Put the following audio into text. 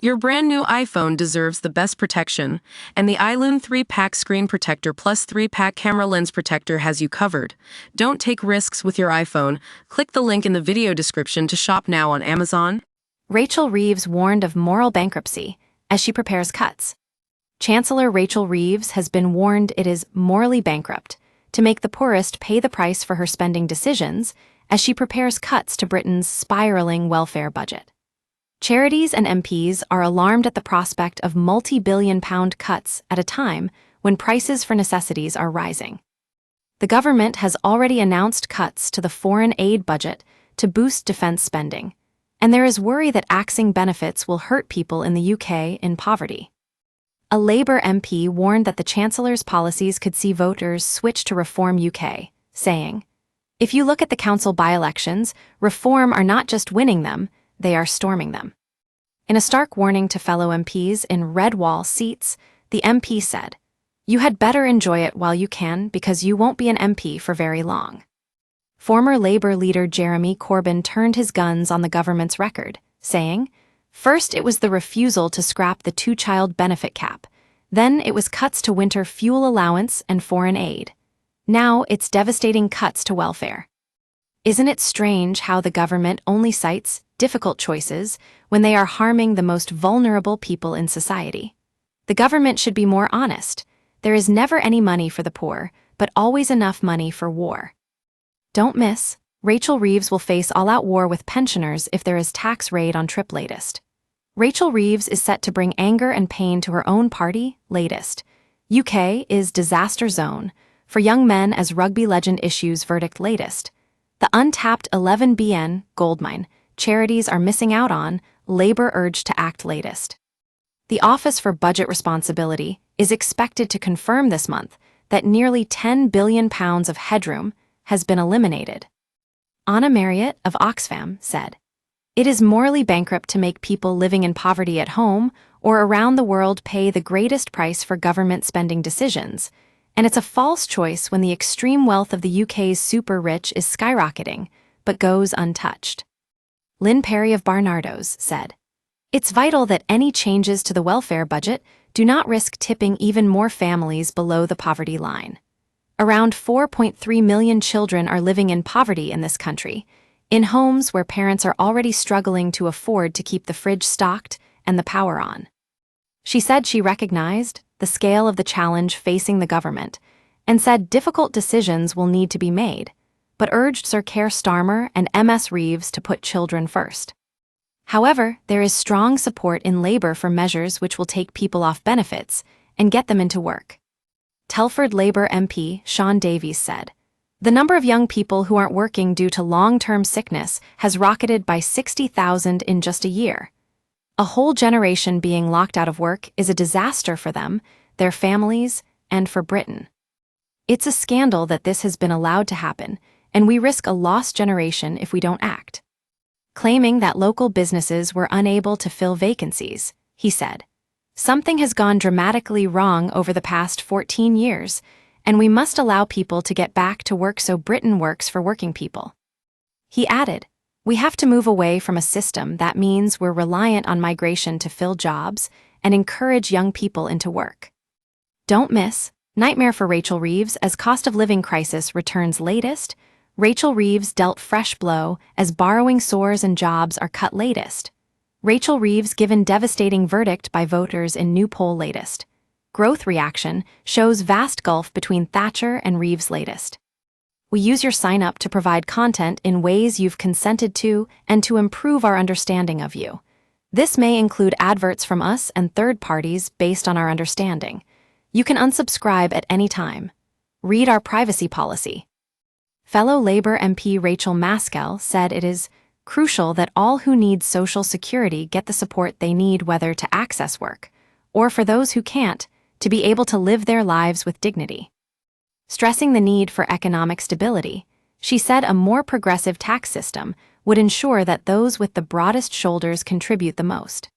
Your brand new iPhone deserves the best protection, and the iLune 3-Pack Screen Protector plus 3-Pack Camera Lens Protector has you covered. Don't take risks with your iPhone. Click the link in the video description to shop now on Amazon. Rachel Reeves warned of moral bankruptcy as she prepares cuts. Chancellor Rachel Reeves has been warned it is morally bankrupt to make the poorest pay the price for her spending decisions as she prepares cuts to Britain's spiraling welfare budget. Charities and MPs are alarmed at the prospect of multi-billion-pound cuts at a time when prices for necessities are rising. The government has already announced cuts to the foreign aid budget to boost defense spending, and there is worry that axing benefits will hurt people in the UK in poverty. A Labour MP warned that the Chancellor's policies could see voters switch to Reform UK, saying, "If you look at the council by-elections, Reform are not just winning them, they are storming them." In a stark warning to fellow MPs in red wall seats, the MP said, "You had better enjoy it while you can because you won't be an MP for very long." Former Labour leader Jeremy Corbyn turned his guns on the government's record, saying, "First it was the refusal to scrap the two-child benefit cap, then it was cuts to winter fuel allowance and foreign aid. Now it's devastating cuts to welfare." Isn't it strange how the government only cites difficult choices when they are harming the most vulnerable people in society? The government should be more honest. There is never any money for the poor, but always enough money for war. Don't miss, Rachel Reeves will face all-out war with pensioners if there is tax raid on Trip latest. Rachel Reeves is set to bring anger and pain to her own party latest. UK is disaster zone for young men as rugby legend issues verdict latest. The untapped 11BN goldmine charities are missing out on, Labour urged to act latest. The Office for Budget Responsibility is expected to confirm this month that nearly £10 billion of headroom has been eliminated. Anna Marriott of Oxfam said, "It is morally bankrupt to make people living in poverty at home or around the world pay the greatest price for government spending decisions, and it's a false choice when the extreme wealth of the UK's super rich is skyrocketing, but goes untouched." Lynn Perry of Barnardo's said, "It's vital that any changes to the welfare budget do not risk tipping even more families below the poverty line. Around 4.3 million children are living in poverty in this country, in homes where parents are already struggling to afford to keep the fridge stocked and the power on." She said she recognized the scale of the challenge facing the government and said difficult decisions will need to be made, but urged Sir Keir Starmer and MS Reeves to put children first. However, there is strong support in Labour for measures which will take people off benefits and get them into work. Telford Labour MP Sean Davies said, "The number of young people who aren't working due to long-term sickness has rocketed by 60,000 in just a year. A whole generation being locked out of work is a disaster for them, their families, and for Britain. It's a scandal that this has been allowed to happen, and we risk a lost generation if we don't act." Claiming that local businesses were unable to fill vacancies, he said, "Something has gone dramatically wrong over the past 14 years, and we must allow people to get back to work so Britain works for working people." He added, "We have to move away from a system that means we're reliant on migration to fill jobs and encourage young people into work." Don't miss, nightmare for Rachel Reeves as cost of living crisis returns latest. Rachel Reeves dealt fresh blow as borrowing soars and jobs are cut latest. Rachel Reeves given devastating verdict by voters in new poll latest. Growth reaction shows vast gulf between Thatcher and Reeves latest. We use your sign-up to provide content in ways you've consented to and to improve our understanding of you. This may include adverts from us and third parties based on our understanding. You can unsubscribe at any time. Read our privacy policy. Fellow Labour MP Rachel Maskell said it is crucial that all who need Social Security get the support they need whether to access work, or for those who can't, to be able to live their lives with dignity. Stressing the need for economic stability, she said a more progressive tax system would ensure that those with the broadest shoulders contribute the most.